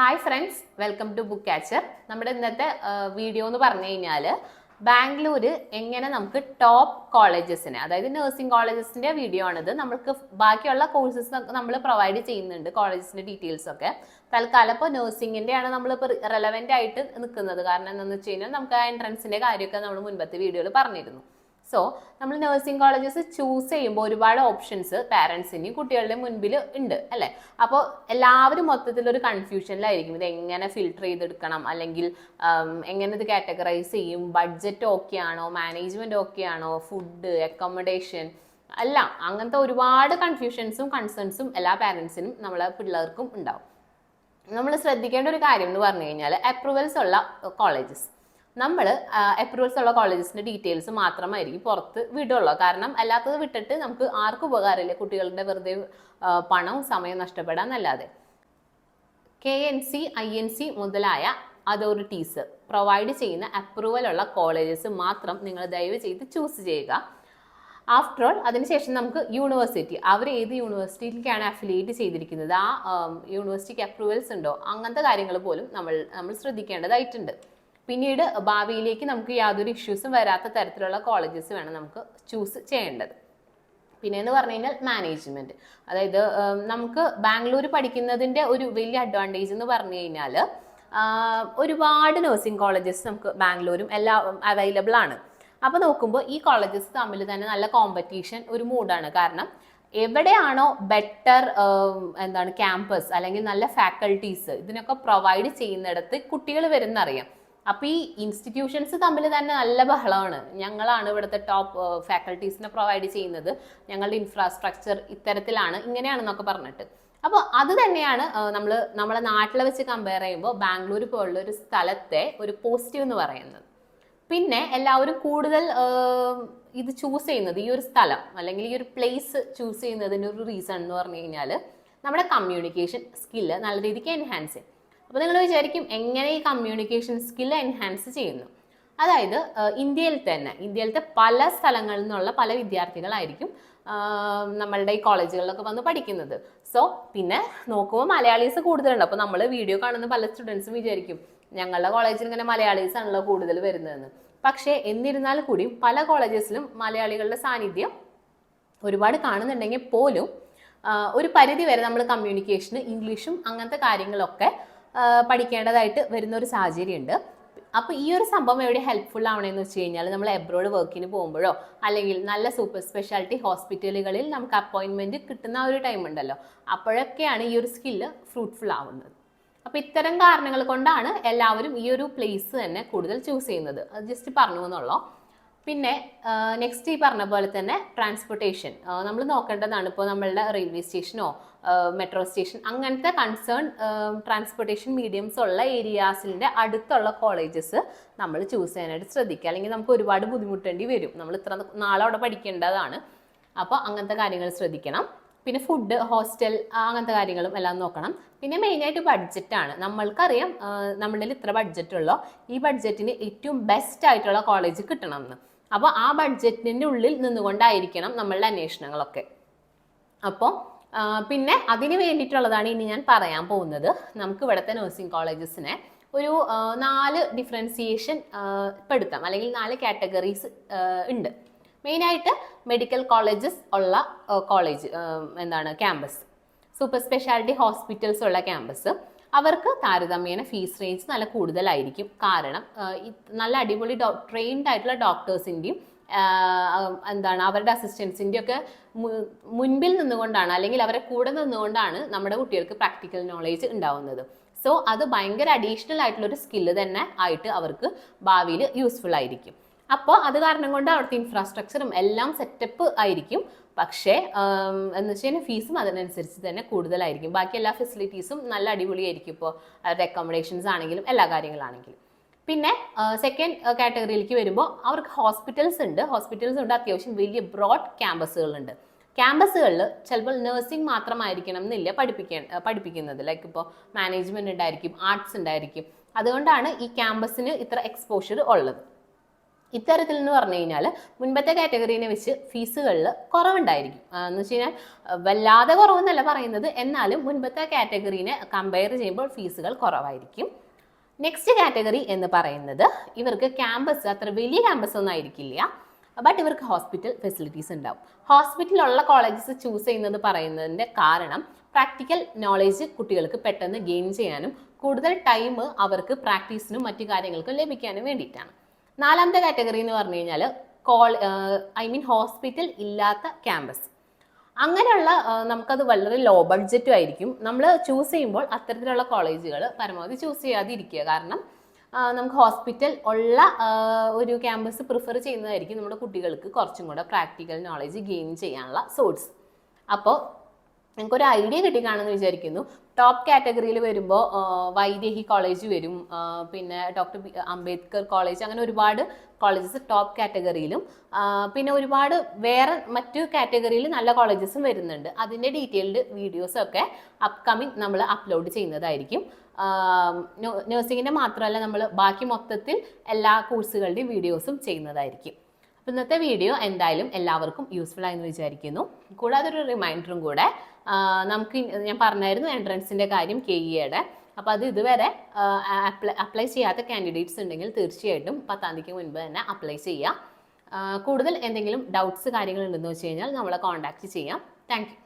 Hi friends, welcome to book catcher. നമ്മുടെ ഇന്നത്തെ video എന്ന് പറഞ്ഞു കഴിഞ്ഞാൽ ബാംഗ്ലൂർ എങ്ങനെ നമുക്ക് ടോപ്പ് കോളേജസിനെ, അതായത് നഴ്സിംഗ് കോളേജസിന്റെ വീഡിയോ ആണിത്. നമുക്ക് ബാക്കിയുള്ള കോഴ്സസ് നമ്മൾ പ്രൊവൈഡ് ചെയ്യുന്നുണ്ട്, കോളേജസിന്റെ ഡീറ്റെയിൽസ് ഒക്കെ. തൽക്കാലം ഇപ്പോൾ നഴ്സിംഗിന്റെ ആണ് നമ്മളിപ്പോൾ റെലവെന്റ് ആയിട്ട് നിൽക്കുന്നത്. കാരണം എന്താണെന്ന് വെച്ച് കഴിഞ്ഞാൽ നമുക്ക് ആ എൻട്രൻസിന്റെ കാര്യമൊക്കെ നമ്മൾ മുൻപത്തെ വീഡിയോയിൽ പറഞ്ഞിരുന്നു. സോ നമ്മൾ നഴ്സിംഗ് കോളേജസ് ചൂസ് ചെയ്യുമ്പോൾ ഒരുപാട് ഓപ്ഷൻസ് പാരൻസിൻ്റെയും കുട്ടികളുടെ മുൻപിൽ ഉണ്ട് അല്ലേ. അപ്പോൾ എല്ലാവരും മൊത്തത്തിലൊരു കൺഫ്യൂഷനിലായിരിക്കും, ഇത് എങ്ങനെ ഫിൽട്ടർ ചെയ്തെടുക്കണം, അല്ലെങ്കിൽ എങ്ങനെ ഇത് കാറ്റഗറൈസ് ചെയ്യും, ബഡ്ജറ്റ് ഓക്കെ ആണോ, മാനേജ്മെന്റ് ഓക്കെ ആണോ, ഫുഡ്, അക്കോമഡേഷൻ എല്ലാം. അങ്ങനത്തെ ഒരുപാട് കൺഫ്യൂഷൻസും കൺസേൺസും എല്ലാ പാരൻസിനും നമ്മളെ പിള്ളേർക്കും ഉണ്ടാവും. നമ്മൾ ശ്രദ്ധിക്കേണ്ട ഒരു കാര്യം എന്ന് പറഞ്ഞു കഴിഞ്ഞാൽ അപ്രൂവൽസ് ഉള്ള കോളേജസ്, നമ്മൾ അപ്രൂവൽസ് ഉള്ള കോളേജസിന്റെ ഡീറ്റെയിൽസ് മാത്രമായിരിക്കും പുറത്ത് വിടുള്ളൂ. കാരണം അല്ലാത്തത് വിട്ടിട്ട് നമുക്ക് ആർക്കും ഉപകാരമില്ല, കുട്ടികളുടെ വെറുതെ പണവും സമയം നഷ്ടപ്പെടാന്നല്ലാതെ. KNC, INC മുതലായ അതോറിറ്റീസ് പ്രൊവൈഡ് ചെയ്യുന്ന അപ്രൂവൽ ഉള്ള കോളേജസ് മാത്രം നിങ്ങൾ ദയവ് ചെയ്ത് ചൂസ് ചെയ്യുക. ആഫ്റ്റർ ഓൾ അതിനുശേഷം നമുക്ക് യൂണിവേഴ്സിറ്റി, അവർ ഏത് യൂണിവേഴ്സിറ്റിയിലേക്കാണ് അഫിലിയേറ്റ് ചെയ്തിരിക്കുന്നത്, ആ യൂണിവേഴ്സിറ്റിക്ക് അപ്രൂവൽസ് ഉണ്ടോ, അങ്ങനത്തെ കാര്യങ്ങൾ പോലും നമ്മൾ ശ്രദ്ധിക്കേണ്ടതായിട്ടുണ്ട്. പിന്നീട് ഭാവിയിലേക്ക് നമുക്ക് യാതൊരു ഇഷ്യൂസും വരാത്ത തരത്തിലുള്ള കോളേജസ് വേണം നമുക്ക് ചൂസ് ചെയ്യേണ്ടത്. പിന്നെ എന്ന് പറഞ്ഞു കഴിഞ്ഞാൽ മാനേജ്മെന്റ്, അതായത് നമുക്ക് ബാംഗ്ലൂർ പഠിക്കുന്നതിന്റെ ഒരു വലിയ അഡ്വാൻറ്റേജ് എന്ന് പറഞ്ഞു കഴിഞ്ഞാൽ ഒരുപാട് നഴ്സിംഗ് കോളേജസ് നമുക്ക് ബാംഗ്ലൂരും എല്ലാം അവൈലബിൾ ആണ്. അപ്പോൾ നോക്കുമ്പോൾ ഈ കോളേജസ് തമ്മിൽ തന്നെ നല്ല കോമ്പറ്റീഷൻ ഒരു മൂഡാണ്. കാരണം എവിടെയാണോ ബെറ്റർ ക്യാമ്പസ് അല്ലെങ്കിൽ നല്ല ഫാക്കൽറ്റീസ് ഇതിനൊക്കെ പ്രൊവൈഡ് ചെയ്യുന്നിടത്ത് കുട്ടികൾ വരുന്നറിയാം. അപ്പൊ ഈ ഇൻസ്റ്റിറ്റ്യൂഷൻസ് തമ്മിൽ തന്നെ നല്ല ബഹളമാണ്. ഞങ്ങളാണ് ഇവിടുത്തെ ടോപ്പ് ഫാക്കൽറ്റീസിനെ പ്രൊവൈഡ് ചെയ്യുന്നത്, ഞങ്ങളുടെ ഇൻഫ്രാസ്ട്രക്ചർ ഇത്തരത്തിലാണ്, ഇങ്ങനെയാണെന്നൊക്കെ പറഞ്ഞിട്ട്. അപ്പോൾ അത് തന്നെയാണ് നമ്മളെ നാട്ടിൽ വെച്ച് കമ്പയർ ചെയ്യുമ്പോൾ ബാംഗ്ലൂർ പോലുള്ള ഒരു സ്ഥലത്തെ ഒരു പോസിറ്റീവ് എന്ന് പറയുന്നത്. പിന്നെ എല്ലാവരും കൂടുതൽ ഇത് ചൂസ് ചെയ്യുന്നത്, ഈ ഒരു സ്ഥലം അല്ലെങ്കിൽ ഈ ഒരു പ്ലേസ് ചൂസ് ചെയ്യുന്നതിൻ്റെ ഒരു റീസൺ എന്ന് പറഞ്ഞു കഴിഞ്ഞാൽ നമ്മുടെ കമ്മ്യൂണിക്കേഷൻ സ്കില്ല് നല്ല രീതിക്ക് എൻഹാൻസ് ചെയ്യും. അപ്പോൾ നിങ്ങൾ വിചാരിക്കും എങ്ങനെ ഈ കമ്മ്യൂണിക്കേഷൻ സ്കില്ല് എൻഹാൻസ് ചെയ്യുന്നു. അതായത് ഇന്ത്യയിലത്തെ പല സ്ഥലങ്ങളിൽ നിന്നുള്ള പല വിദ്യാർത്ഥികളായിരിക്കും നമ്മളുടെ ഈ കോളേജുകളിലൊക്കെ വന്ന് പഠിക്കുന്നത്. സോ പിന്നെ നോക്കുമ്പോൾ മലയാളീസ് കൂടുതലുണ്ട്. അപ്പോൾ നമ്മൾ വീഡിയോ കാണുന്ന പല സ്റ്റുഡൻസും വിചാരിക്കും ഞങ്ങളുടെ കോളേജിൽ ഇങ്ങനെ മലയാളീസ് ആണല്ലോ കൂടുതൽ വരുന്നതെന്ന്. പക്ഷേ എന്നിരുന്നാൽ കൂടിയും പല കോളേജസിലും മലയാളികളുടെ സാന്നിധ്യം ഒരുപാട് കാണുന്നുണ്ടെങ്കിൽ പോലും ഒരു പരിധി വരെ നമ്മൾ കമ്മ്യൂണിക്കേഷന് ഇംഗ്ലീഷും അങ്ങനത്തെ കാര്യങ്ങളൊക്കെ പഠിക്കേണ്ടതായിട്ട് വരുന്ന ഒരു സാഹചര്യമുണ്ട്. അപ്പോൾ ഈ ഒരു സംഭവം എവിടെ ഹെൽപ്ഫുൾ ആവണമെന്ന് വെച്ച് കഴിഞ്ഞാൽ നമ്മൾ എബ്രോഡ് വർക്കിന് പോകുമ്പോഴോ അല്ലെങ്കിൽ നല്ല സൂപ്പർ സ്പെഷ്യാലിറ്റി ഹോസ്പിറ്റലുകളിൽ നമുക്ക് അപ്പോയിൻമെൻറ്റ് കിട്ടുന്ന ഒരു ടൈം ഉണ്ടല്ലോ, അപ്പോഴൊക്കെയാണ് ഈ ഒരു സ്കില്ല് ഫ്രൂട്ട്ഫുൾ ആവുന്നത്. അപ്പോൾ ഇത്തരം കാരണങ്ങൾ കൊണ്ടാണ് എല്ലാവരും ഈ ഒരു പ്ലേസ് തന്നെ കൂടുതൽ ചൂസ് ചെയ്യുന്നത്. അത് ജസ്റ്റ് പറഞ്ഞു എന്നുള്ളൂ. പിന്നെ നെക്സ്റ്റ് ഈ പറഞ്ഞ പോലെ തന്നെ ട്രാൻസ്പോർട്ടേഷൻ നമ്മൾ നോക്കേണ്ടതാണ്. ഇപ്പോൾ നമ്മളുടെ റെയിൽവേ സ്റ്റേഷനോ മെട്രോ സ്റ്റേഷൻ അങ്ങനത്തെ കൺസേൺ ട്രാൻസ്പോർട്ടേഷൻ മീഡിയംസ് ഉള്ള ഏരിയാസിൻ്റെ അടുത്തുള്ള കോളേജസ് നമ്മൾ ചൂസ് ചെയ്യാനായിട്ട് ശ്രദ്ധിക്കുക. അല്ലെങ്കിൽ നമുക്ക് ഒരുപാട് ബുദ്ധിമുട്ടേണ്ടി വരും, നമ്മൾ ഇത്ര നാളെ അവിടെ പഠിക്കേണ്ടതാണ്. അപ്പോൾ അങ്ങനത്തെ കാര്യങ്ങൾ ശ്രദ്ധിക്കണം. പിന്നെ ഫുഡ്, ഹോസ്റ്റൽ അങ്ങനത്തെ കാര്യങ്ങളും എല്ലാം നോക്കണം. പിന്നെ മെയിനായിട്ട് ബഡ്ജറ്റാണ്. നമ്മൾക്കറിയാം നമ്മളിൽ ഇത്ര ബഡ്ജറ്റുള്ളൂ, ഈ ബഡ്ജറ്റിന് ഏറ്റവും ബെസ്റ്റ് ആയിട്ടുള്ള കോളേജ് കിട്ടണം എന്ന്. അപ്പോൾ ആ ബഡ്ജറ്റിൻ്റെ ഉള്ളിൽ നിന്നുകൊണ്ടായിരിക്കണം നമ്മളുടെ അന്വേഷണങ്ങളൊക്കെ. അപ്പോൾ പിന്നെ അതിന് വേണ്ടിയിട്ടുള്ളതാണ് ഇനി ഞാൻ പറയാൻ പോകുന്നത്. നമുക്ക് ഇവിടുത്തെ നഴ്സിംഗ് കോളേജസിനെ ഒരു 4 ഡിഫറൻസിയേഷൻ പെടുത്താം, അല്ലെങ്കിൽ 4 കാറ്റഗറീസ് ഉണ്ട്. മെയിനായിട്ട് മെഡിക്കൽ കോളേജസ് ഉള്ള college campus, super speciality hospitals ഉള്ള ക്യാമ്പസ്, അവർക്ക് താരതമ്യേന ഫീസ് റേഞ്ച് നല്ല കൂടുതലായിരിക്കും. കാരണം നല്ല അടിപൊളി ട്രെയിൻഡ് ആയിട്ടുള്ള ഡോക്ടേഴ്സിൻ്റെയും അവരുടെ അസിസ്റ്റൻസിൻ്റെയും ഒക്കെ മുൻപിൽ നിന്നുകൊണ്ടാണ്, അല്ലെങ്കിൽ അവരെ കൂടെ നിന്നുകൊണ്ടാണ് നമ്മുടെ കുട്ടികൾക്ക് പ്രാക്ടിക്കൽ നോളേജ് ഉണ്ടാവുന്നത്. സോ അത് ഭയങ്കര അഡീഷണൽ ആയിട്ടുള്ള ഒരു സ്കില്ല് തന്നെ ആയിട്ട് അവർക്ക് ഭാവിയിൽ യൂസ്ഫുൾ ആയിരിക്കും. അപ്പോൾ അത് കാരണം കൊണ്ട് അവിടുത്തെ ഇൻഫ്രാസ്ട്രക്ചറും എല്ലാം സെറ്റപ്പ് ആയിരിക്കും. പക്ഷേ എന്ന് വെച്ച് കഴിഞ്ഞാൽ ഫീസും അതിനനുസരിച്ച് തന്നെ കൂടുതലായിരിക്കും. ബാക്കി എല്ലാ ഫെസിലിറ്റീസും നല്ല അടിപൊളിയായിരിക്കും. ഇപ്പോൾ അവരുടെ അക്കോമഡേഷൻസ് ആണെങ്കിലും എല്ലാ കാര്യങ്ങളാണെങ്കിലും. പിന്നെ സെക്കൻഡ് കാറ്റഗറിയിലേക്ക് വരുമ്പോൾ അവർക്ക് ഹോസ്പിറ്റൽസ് ഉണ്ട്, അത്യാവശ്യം വലിയ ബ്രോഡ് ക്യാമ്പസുകളുണ്ട്. ക്യാമ്പസുകളിൽ ചിലപ്പോൾ നഴ്സിംഗ് മാത്രമായിരിക്കണം എന്നില്ല പഠിപ്പിക്കുന്നത്. ലൈക്ക് ഇപ്പോൾ മാനേജ്മെന്റ് ഉണ്ടായിരിക്കും, ആർട്സ് ഉണ്ടായിരിക്കും. അതുകൊണ്ടാണ് ഈ ക്യാമ്പസിന് ഇത്ര എക്സ്പോഷർ ഉള്ളത്. ഇത്തരത്തിൽ എന്ന് പറഞ്ഞു കഴിഞ്ഞാൽ മുൻപത്തെ കാറ്റഗറീനെ വെച്ച് ഫീസുകളിൽ കുറവുണ്ടായിരിക്കും. എന്ന് വെച്ച് കഴിഞ്ഞാൽ വല്ലാതെ കുറവെന്നല്ല പറയുന്നത്, എന്നാലും മുൻപത്തെ കാറ്റഗറീനെ കമ്പയർ ചെയ്യുമ്പോൾ ഫീസുകൾ കുറവായിരിക്കും. നെക്സ്റ്റ് കാറ്റഗറി എന്ന് പറയുന്നത് ഇവർക്ക് ക്യാമ്പസ് അത്ര വലിയ ക്യാമ്പസ് ഒന്നും ആയിരിക്കില്ല, ബട്ട് ഇവർക്ക് ഹോസ്പിറ്റൽ ഫെസിലിറ്റീസ് ഉണ്ടാവും. ഹോസ്പിറ്റലുള്ള കോളേജസ് ചൂസ് ചെയ്യുന്നത് പറയുന്നതിൻ്റെ കാരണം പ്രാക്ടിക്കൽ നോളേജ് കുട്ടികൾക്ക് പെട്ടെന്ന് ഗെയിൻ ചെയ്യാനും കൂടുതൽ ടൈം അവർക്ക് പ്രാക്ടീസിനും മറ്റു കാര്യങ്ങൾക്കും ലഭിക്കാനും വേണ്ടിയിട്ടാണ്. നാലാമത്തെ കാറ്റഗറി എന്ന് പറഞ്ഞു കഴിഞ്ഞാൽ ഹോസ്പിറ്റൽ ഇല്ലാത്ത ക്യാമ്പസ്. അങ്ങനെയുള്ള നമുക്കത് വളരെ ലോ ബഡ്ജറ്റും ആയിരിക്കും. നമ്മൾ ചൂസ് ചെയ്യുമ്പോൾ അത്തരത്തിലുള്ള കോളേജുകൾ പരമാവധി ചൂസ് ചെയ്യാതിരിക്കുക. കാരണം നമുക്ക് ഹോസ്പിറ്റൽ ഉള്ള ഒരു ക്യാമ്പസ് പ്രിഫർ ചെയ്യുന്നതായിരിക്കും നമ്മുടെ കുട്ടികൾക്ക് കുറച്ചും കൂടെ പ്രാക്ടിക്കൽ നോളേജ് ഗെയിൻ ചെയ്യാനുള്ള സോഴ്സ്. അപ്പോൾ നിങ്ങൾക്കൊരു ഐഡിയ കിട്ടിക്കാണെന്ന് വിചാരിക്കുന്നു. ടോപ്പ് കാറ്റഗറിയിൽ വരുമ്പോൾ വൈദേഹി കോളേജ് വരും, പിന്നെ ഡോക്ടർ അംബേദ്കർ കോളേജ്, അങ്ങനെ ഒരുപാട് കോളേജസ് ടോപ്പ് കാറ്റഗറിയിലും പിന്നെ ഒരുപാട് വേറെ മറ്റു കാറ്റഗറിയിൽ നല്ല കോളേജസും വരുന്നുണ്ട്. അതിൻ്റെ ഡീറ്റെയിൽഡ് വീഡിയോസൊക്കെ അപ്കമിങ് നമ്മൾ അപ്ലോഡ് ചെയ്യുന്നതായിരിക്കും. നഴ്സിങ്ങിൻ്റെ മാത്രമല്ല, നമ്മൾ ബാക്കി മൊത്തത്തിൽ എല്ലാ കോഴ്സുകളുടെയും വീഡിയോസും ചെയ്യുന്നതായിരിക്കും. അപ്പോൾ ഇന്നത്തെ വീഡിയോ എന്തായാലും എല്ലാവർക്കും യൂസ്ഫുൾ ആയെന്ന് വിചാരിക്കുന്നു. കൂടാതെ ഒരു റിമൈൻഡറും കൂടെ, നമുക്ക് ഞാൻ പറഞ്ഞായിരുന്നു എൻട്രൻസിൻ്റെ കാര്യം KEAയുടെ. അപ്പോൾ അത് ഇതുവരെ അപ്ലൈ ചെയ്യാത്ത കാൻഡിഡേറ്റ്സ് ഉണ്ടെങ്കിൽ തീർച്ചയായിട്ടും 10-ാം തീയതിക്ക് മുൻപ് തന്നെ അപ്ലൈ ചെയ്യുക. കൂടുതൽ എന്തെങ്കിലും ഡൗട്ട്സ് കാര്യങ്ങൾ ഉണ്ടെന്ന് വെച്ച് കഴിഞ്ഞാൽ നമ്മളെ കോൺടാക്റ്റ് ചെയ്യാം. Thank you.